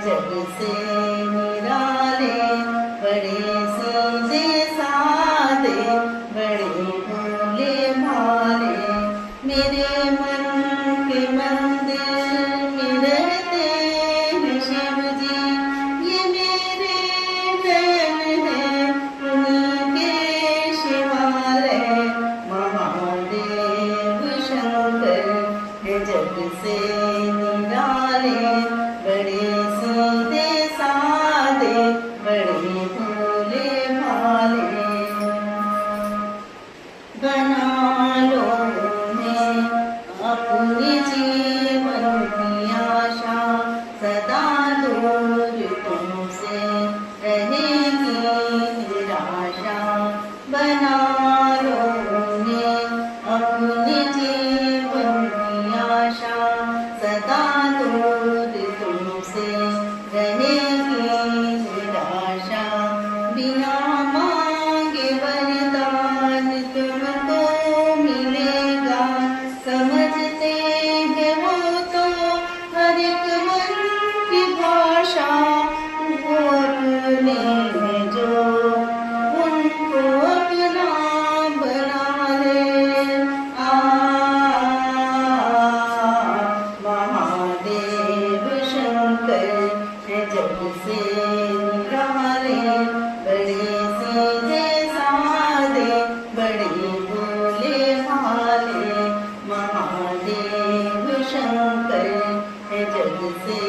जग से निराले, बड़े सीधे साधे, बड़े भोले भाले। मेरे मन के मंदिर में रहते हैं शिव जी, ये मेरे नयन है उन्हीं के शिवालय। महादेव शंकर है जग से निराले, बड़े सीधे साधे, बड़े भोले भाले। बना लो उन्हें अपने जीवन की आशा, सदा दूर तुमसे रहेगी निराशा। बना लो उन्हें अपने जीवन की आशा, सदा दूर तुमसे रहेगी निराशा। बिना मांगे वरदान तुमको मिलेगा, समझते हैं वो तो हर एक मन की भाषा। वो अपने हैं जो उनको अपना बना ले। महादेव शंकर है जग से निराले, बड़े सीधे साधे, बड़े भोले भाले। महादेव शंकर है जग से